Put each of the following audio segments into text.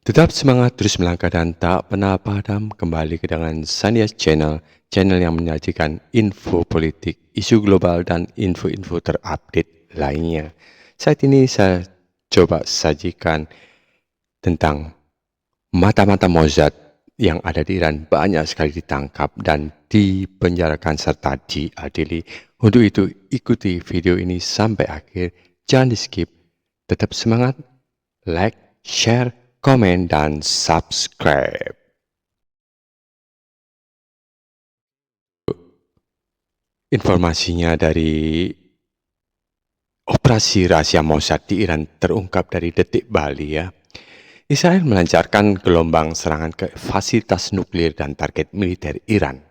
Tetap semangat terus melangkah dan tak pernah padam kembali ke dengan Sandias Channel, channel yang menyajikan info politik, isu global dan info-info terupdate lainnya. Saat ini saya coba sajikan tentang mata-mata Mossad yang ada di Iran banyak sekali ditangkap dan dipenjarakan serta diadili. Untuk itu ikuti video ini sampai akhir, jangan di skip, tetap semangat, like, share, komen, dan subscribe. Informasinya dari operasi rahasia Mossad di Iran terungkap dari Detik Bali ya. Israel melancarkan gelombang serangan ke fasilitas nuklir dan target militer Iran.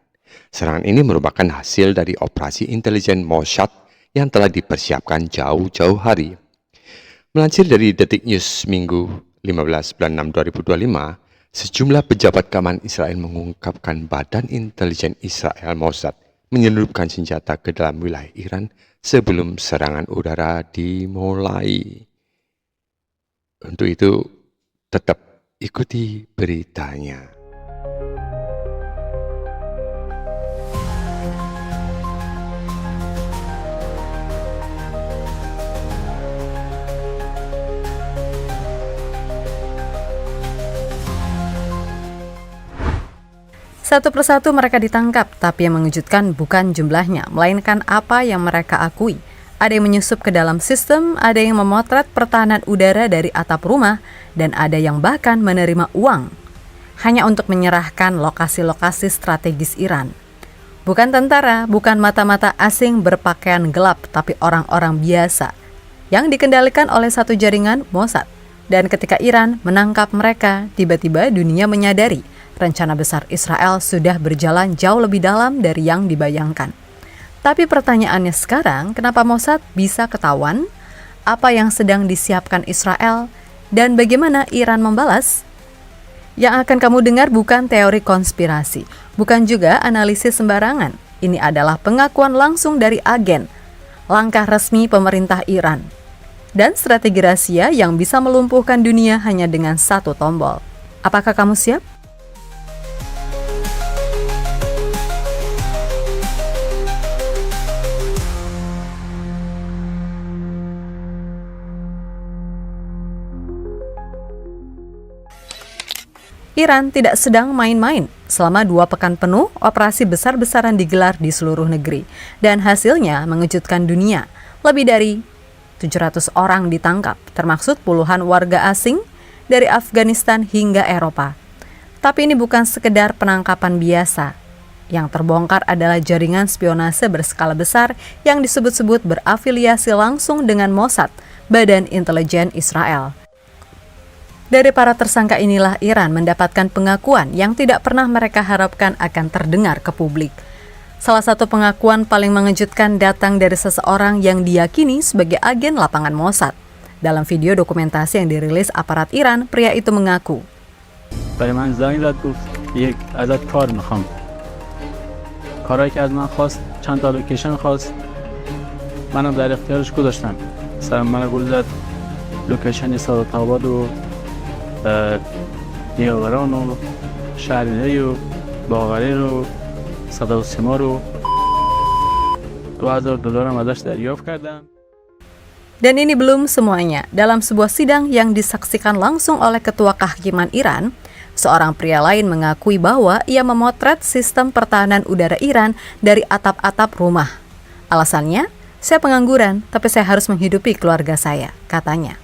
Serangan ini merupakan hasil dari operasi intelijen Mossad yang telah dipersiapkan jauh-jauh hari. Melansir dari Detik News Minggu 15 bulan 6 2025, sejumlah pejabat keamanan Israel mengungkapkan Badan Intelijen Israel Mossad menyelundupkan senjata ke dalam wilayah Iran sebelum serangan udara dimulai. Untuk itu, tetap ikuti beritanya. Satu persatu mereka ditangkap, tapi yang mengejutkan bukan jumlahnya, melainkan apa yang mereka akui. Ada yang menyusup ke dalam sistem, ada yang memotret pertahanan udara dari atap rumah, dan ada yang bahkan menerima uang hanya untuk menyerahkan lokasi-lokasi strategis Iran. Bukan tentara, bukan mata-mata asing berpakaian gelap, tapi orang-orang biasa yang dikendalikan oleh satu jaringan Mossad. Dan ketika Iran menangkap mereka, tiba-tiba dunia menyadari rencana besar Israel sudah berjalan jauh lebih dalam dari yang dibayangkan. Tapi pertanyaannya sekarang, kenapa Mossad bisa ketahuan? Apa yang sedang disiapkan Israel? Dan bagaimana Iran membalas? Yang akan kamu dengar bukan teori konspirasi, bukan juga analisis sembarangan. Ini adalah pengakuan langsung dari agen, langkah resmi pemerintah Iran, dan strategi rahasia yang bisa melumpuhkan dunia hanya dengan satu tombol. Apakah kamu siap? Iran tidak sedang main-main. Selama 2 pekan penuh, operasi besar-besaran digelar di seluruh negeri. Dan hasilnya mengejutkan dunia. Lebih dari 700 orang ditangkap, termasuk puluhan warga asing dari Afghanistan hingga Eropa. Tapi ini bukan sekedar penangkapan biasa. Yang terbongkar adalah jaringan spionase berskala besar yang disebut-sebut berafiliasi langsung dengan Mossad, Badan Intelijen Israel. Dari para tersangka inilah Iran mendapatkan pengakuan yang tidak pernah mereka harapkan akan terdengar ke publik. Salah satu pengakuan paling mengejutkan datang dari seseorang yang diyakini sebagai agen lapangan Mossad. Dalam video dokumentasi yang dirilis aparat Iran, pria itu mengaku, برای من زنگ زد گفت یک عدد کار میخوام کارایی که از من خواست چند تا لوکیشن خواست منم در اختیارش گذاشتم مثلا من گل زد لوکیشن سعادت آباد و نیاوران و شهریاری و باقری رو صدا و سیما رو $2,000 هم ازش دریافت کردم. Dan ini belum semuanya. Dalam sebuah sidang yang disaksikan langsung oleh Ketua Kehakiman Iran, seorang pria lain mengakui bahwa ia memotret sistem pertahanan udara Iran dari atap-atap rumah. Alasannya, saya pengangguran, tapi saya harus menghidupi keluarga saya, katanya.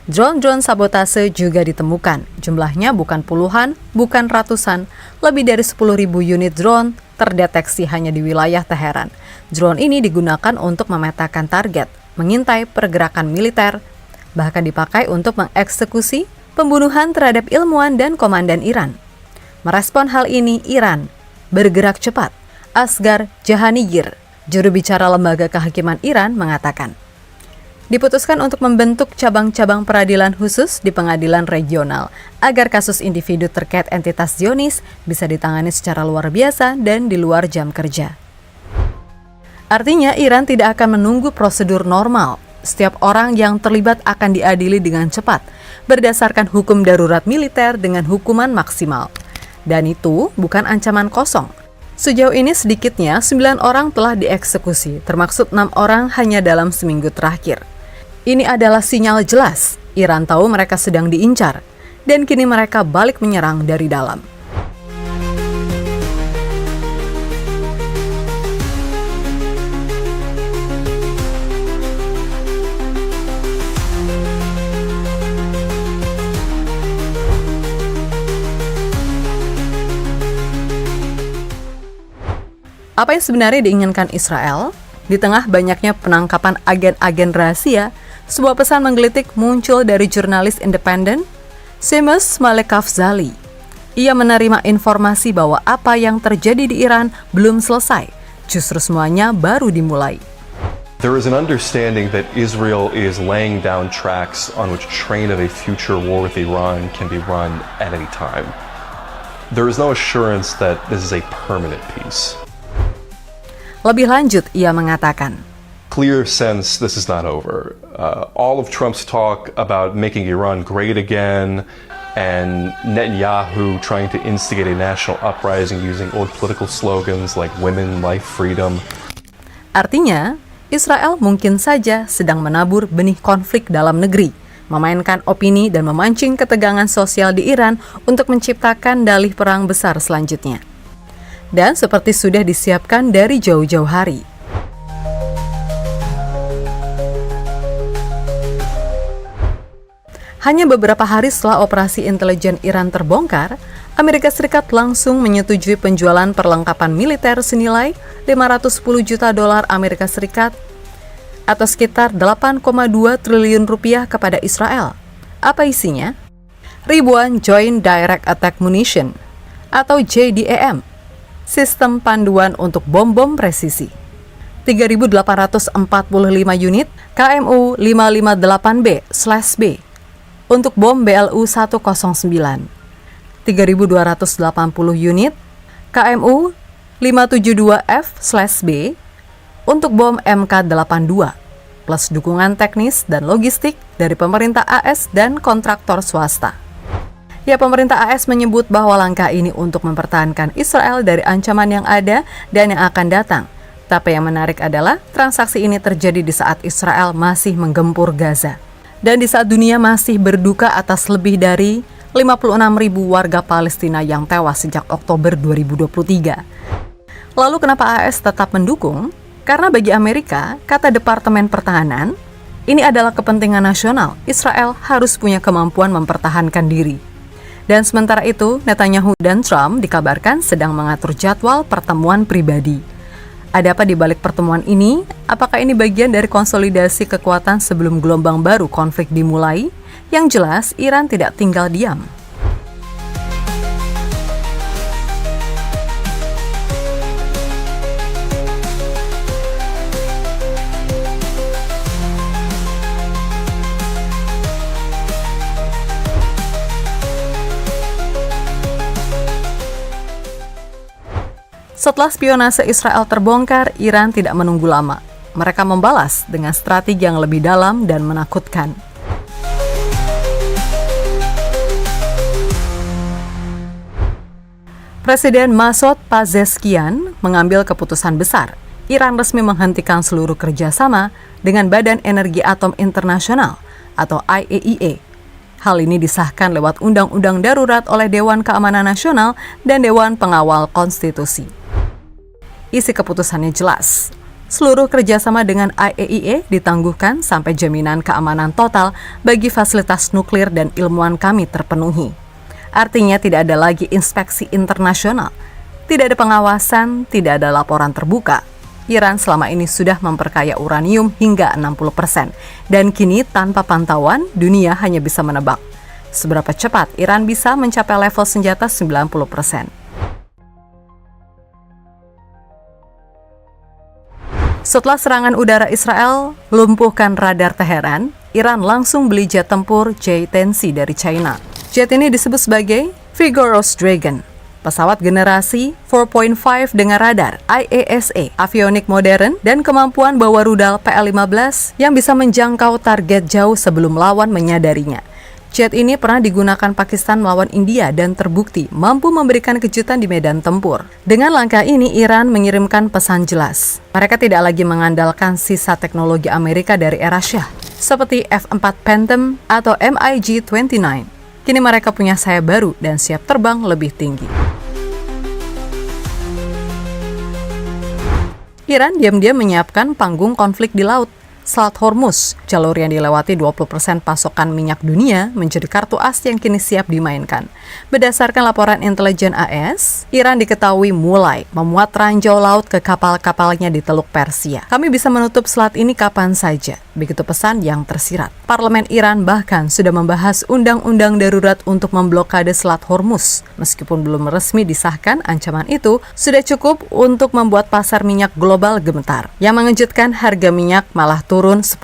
Drone-drone sabotase juga ditemukan. Jumlahnya bukan puluhan, bukan ratusan, lebih dari 10.000 unit drone terdeteksi hanya di wilayah Teheran. Drone ini digunakan untuk memetakan target, mengintai pergerakan militer, bahkan dipakai untuk mengeksekusi pembunuhan terhadap ilmuwan dan komandan Iran. Merespon hal ini, Iran bergerak cepat. Asghar Jahanigir, juru bicara Lembaga Kehakiman Iran, mengatakan, diputuskan untuk membentuk cabang-cabang peradilan khusus di pengadilan regional agar kasus individu terkait entitas Zionis bisa ditangani secara luar biasa dan di luar jam kerja. Artinya Iran tidak akan menunggu prosedur normal. setiap orang yang terlibat akan diadili dengan cepat berdasarkan hukum darurat militer dengan hukuman maksimal. Dan itu bukan ancaman kosong. Sejauh ini sedikitnya 9 orang telah dieksekusi, termasuk 6 orang hanya dalam seminggu terakhir. Ini adalah sinyal jelas, Iran tahu mereka sedang diincar, dan kini mereka balik menyerang dari dalam. Apa yang sebenarnya diinginkan Israel? Di tengah banyaknya penangkapan agen-agen rahasia, sebuah pesan menggelitik muncul dari jurnalis independen, Seamus Malekafzali. Ia menerima informasi bahwa apa yang terjadi di Iran belum selesai, justru semuanya baru dimulai. There is an understanding that Israel is laying down tracks on which a train of a future war with Iran can be run at any time. There is no assurance that this is a permanent peace. Lebih lanjut, ia mengatakan, Clear sense this is not over. All of Trump's talk about making Iran great again and Netanyahu trying to instigate a national uprising using old political slogans like women, life, freedom. Artinya, Israel mungkin saja sedang menabur benih konflik dalam negeri, memainkan opini dan memancing ketegangan sosial di Iran untuk menciptakan dalih perang besar selanjutnya. Dan seperti sudah disiapkan dari jauh-jauh hari. Hanya beberapa hari setelah operasi intelijen Iran terbongkar, Amerika Serikat langsung menyetujui penjualan perlengkapan militer senilai $510 juta Amerika Serikat atau sekitar 8,2 triliun rupiah kepada Israel. Apa isinya? Ribuan Joint Direct Attack Munition atau JDAM, sistem panduan untuk bom-bom presisi. 3.845 unit KMU 558B/B untuk bom BLU 109. 3.280 unit KMU 572F/B untuk bom MK82 plus dukungan teknis dan logistik dari pemerintah AS dan kontraktor swasta. Ya, pemerintah AS menyebut bahwa langkah ini untuk mempertahankan Israel dari ancaman yang ada dan yang akan datang. Tapi yang menarik adalah transaksi ini terjadi di saat Israel masih menggempur Gaza. Dan di saat dunia masih berduka atas lebih dari 56.000 warga Palestina yang tewas sejak Oktober 2023. Lalu kenapa AS tetap mendukung? Karena bagi Amerika, kata Departemen Pertahanan, ini adalah kepentingan nasional. Israel harus punya kemampuan mempertahankan diri. Dan sementara itu, Netanyahu dan Trump dikabarkan sedang mengatur jadwal pertemuan pribadi. Ada apa di balik pertemuan ini? Apakah ini bagian dari konsolidasi kekuatan sebelum gelombang baru konflik dimulai? Yang jelas, Iran tidak tinggal diam. Setelah spionase Israel terbongkar, Iran tidak menunggu lama. Mereka membalas dengan strategi yang lebih dalam dan menakutkan. Presiden Masoud Pezeshkian mengambil keputusan besar. Iran resmi menghentikan seluruh kerjasama dengan Badan Energi Atom Internasional atau IAEA. Hal ini disahkan lewat Undang-Undang Darurat oleh Dewan Keamanan Nasional dan Dewan Pengawal Konstitusi. Isi keputusannya jelas. Seluruh kerjasama dengan IAEA ditangguhkan sampai jaminan keamanan total bagi fasilitas nuklir dan ilmuwan kami terpenuhi. Artinya tidak ada lagi inspeksi internasional, tidak ada pengawasan, tidak ada laporan terbuka. Iran selama ini sudah memperkaya uranium hingga 60%, dan kini tanpa pantauan, dunia hanya bisa menebak seberapa cepat Iran bisa mencapai level senjata 90%. Setelah serangan udara Israel lumpuhkan radar Teheran, Iran langsung beli jet tempur J-10C dari China. Jet ini disebut sebagai Vigorous Dragon. pesawat generasi 4.5 dengan radar IASA, avionik modern, dan kemampuan bawa rudal PL-15 yang bisa menjangkau target jauh sebelum lawan menyadarinya. Jet ini pernah digunakan Pakistan melawan India dan terbukti mampu memberikan kejutan di medan tempur. Dengan langkah ini, Iran mengirimkan pesan jelas. Mereka tidak lagi mengandalkan sisa teknologi Amerika dari era Shah, seperti F-4 Phantom atau MiG-29. Kini mereka punya sayap baru dan siap terbang lebih tinggi. Iran diam-diam menyiapkan panggung konflik di laut. Selat Hormuz, jalur yang dilewati 20% pasokan minyak dunia, menjadi kartu as yang kini siap dimainkan. Berdasarkan laporan intelijen AS, Iran diketahui mulai memuat ranjau laut ke kapal-kapalnya di Teluk Persia. Kami bisa menutup selat ini kapan saja, begitu pesan yang tersirat. Parlemen Iran bahkan sudah membahas undang-undang darurat untuk memblokade Selat Hormuz. Meskipun belum resmi disahkan, ancaman itu sudah cukup untuk membuat pasar minyak global gemetar. Yang mengejutkan, harga minyak malah turun 10%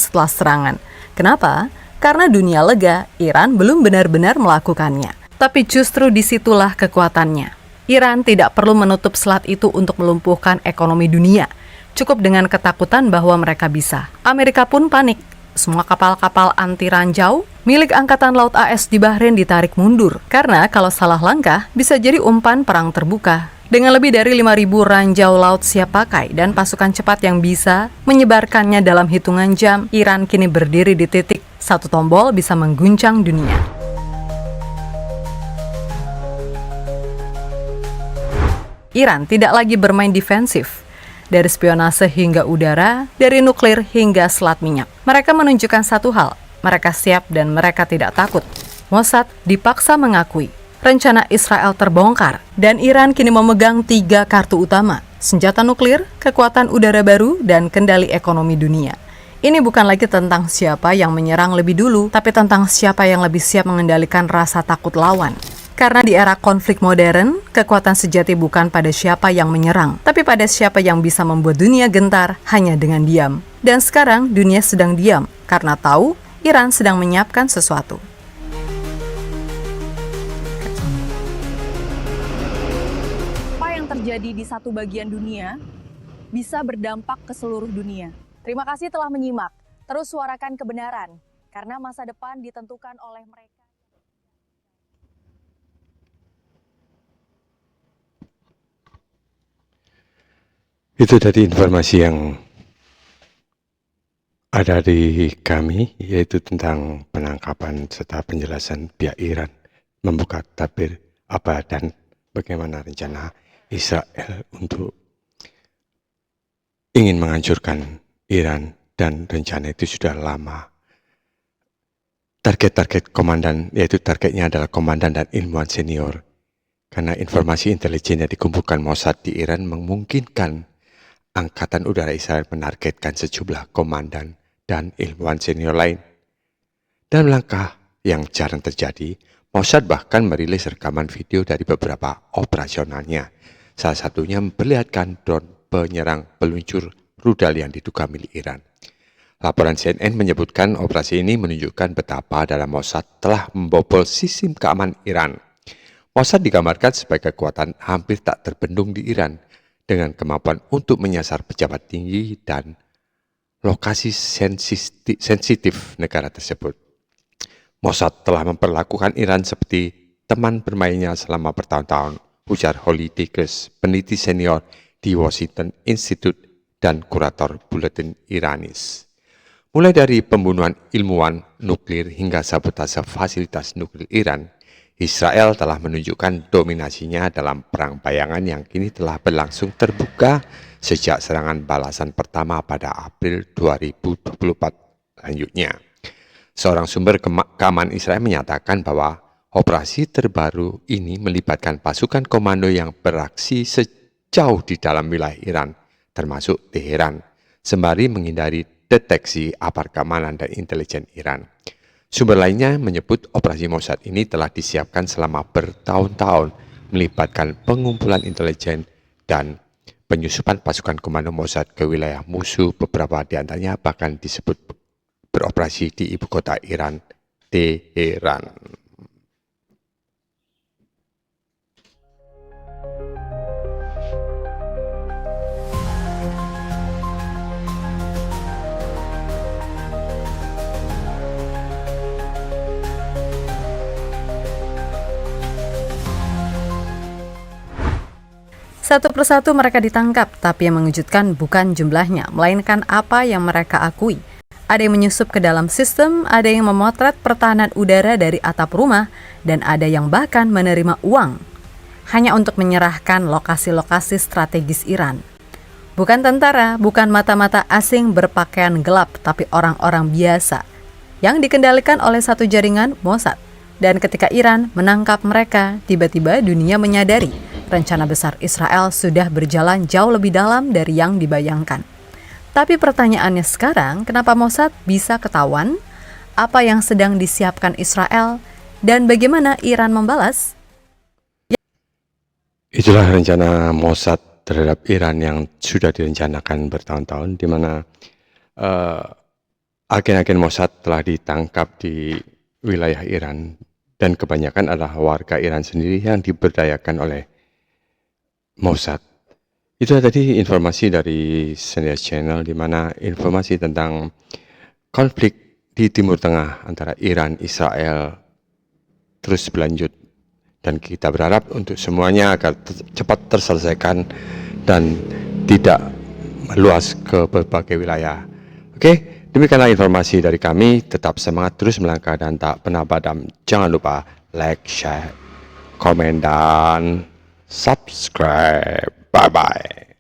setelah serangan. Kenapa? Karena dunia lega, Iran belum benar-benar melakukannya. Tapi justru disitulah kekuatannya. Iran tidak perlu menutup selat itu untuk melumpuhkan ekonomi dunia. Cukup dengan ketakutan bahwa mereka bisa. Amerika pun panik. Semua kapal-kapal anti ranjau milik Angkatan Laut AS di Bahrain ditarik mundur. Karena kalau salah langkah, bisa jadi umpan perang terbuka. Dengan lebih dari 5.000 ranjau laut siap pakai dan pasukan cepat yang bisa menyebarkannya dalam hitungan jam, Iran kini berdiri di titik satu tombol bisa mengguncang dunia. Iran tidak lagi bermain defensif. Dari spionase hingga udara, dari nuklir hingga selat minyak. Mereka menunjukkan satu hal, mereka siap dan mereka tidak takut. Mossad dipaksa mengakui rencana Israel terbongkar, dan Iran kini memegang 3 kartu utama, senjata nuklir, kekuatan udara baru, dan kendali ekonomi dunia. Ini bukan lagi tentang siapa yang menyerang lebih dulu, tapi tentang siapa yang lebih siap mengendalikan rasa takut lawan. Karena di era konflik modern, kekuatan sejati bukan pada siapa yang menyerang, tapi pada siapa yang bisa membuat dunia gentar hanya dengan diam. Dan sekarang dunia sedang diam, karena tahu Iran sedang menyiapkan sesuatu. Terjadi di satu bagian dunia bisa berdampak ke seluruh dunia. Terima kasih telah menyimak. Terus suarakan kebenaran, karena masa depan ditentukan oleh mereka. Itu tadi informasi yang ada di kami, yaitu tentang penangkapan serta penjelasan pihak Iran membuka tabir apa dan bagaimana rencana Israel untuk ingin menghancurkan Iran, dan rencana itu sudah lama. Target-target komandan, yaitu targetnya adalah komandan dan ilmuwan senior. Karena informasi intelijen yang dikumpulkan Mossad di Iran memungkinkan Angkatan Udara Israel menargetkan sejumlah komandan dan ilmuwan senior lain. Dalam langkah yang jarang terjadi, Mossad bahkan merilis rekaman video dari beberapa operasionalnya. Salah satunya memperlihatkan drone penyerang peluncur rudal yang diduga milik Iran. Laporan CNN menyebutkan operasi ini menunjukkan betapa dalam Mossad telah membobol sistem keamanan Iran. Mossad digambarkan sebagai kekuatan hampir tak terbendung di Iran dengan kemampuan untuk menyasar pejabat tinggi dan lokasi sensitif negara tersebut. Mossad telah memperlakukan Iran seperti teman bermainnya selama bertahun-tahun, ujar Holly Dacres, peneliti senior di Washington Institute dan kurator Buletin Iranis. Mulai dari pembunuhan ilmuwan nuklir hingga sabotase fasilitas nuklir Iran, Israel telah menunjukkan dominasinya dalam perang bayangan yang kini telah berlangsung terbuka sejak serangan balasan pertama pada April 2024 lanjutnya. Seorang sumber keamanan Israel menyatakan bahwa operasi terbaru ini melibatkan pasukan komando yang beraksi sejauh di dalam wilayah Iran, termasuk Teheran, sembari menghindari deteksi aparat keamanan dan intelijen Iran. Sumber lainnya menyebut operasi Mossad ini telah disiapkan selama bertahun-tahun, melibatkan pengumpulan intelijen dan penyusupan pasukan komando Mossad ke wilayah musuh. Beberapa di antaranya bahkan disebut beroperasi di ibu kota Iran, Teheran. Satu persatu mereka ditangkap, tapi yang mengejutkan bukan jumlahnya, melainkan apa yang mereka akui. Ada yang menyusup ke dalam sistem, ada yang memotret pertahanan udara dari atap rumah, dan ada yang bahkan menerima uang hanya untuk menyerahkan lokasi-lokasi strategis Iran. Bukan tentara, bukan mata-mata asing berpakaian gelap, tapi orang-orang biasa yang dikendalikan oleh satu jaringan Mossad. Dan ketika Iran menangkap mereka, tiba-tiba dunia menyadari rencana besar Israel sudah berjalan jauh lebih dalam dari yang dibayangkan. Tapi pertanyaannya sekarang, kenapa Mossad bisa ketahuan? Apa yang sedang disiapkan Israel? Dan bagaimana Iran membalas? Itulah rencana Mossad terhadap Iran yang sudah direncanakan bertahun-tahun, di mana agen-agen Mossad telah ditangkap di wilayah Iran, dan kebanyakan adalah warga Iran sendiri yang diberdayakan oleh Mossad. Itu tadi informasi dari Senja Channel, di mana informasi tentang konflik di Timur Tengah antara Iran, Israel terus berlanjut. Dan kita berharap untuk semuanya agar cepat terselesaikan dan tidak meluas ke berbagai wilayah. Oke, demikianlah informasi dari kami. Tetap semangat terus melangkah dan tak pernah padam. Jangan lupa like, share, komen, dan subscribe. Bye-bye.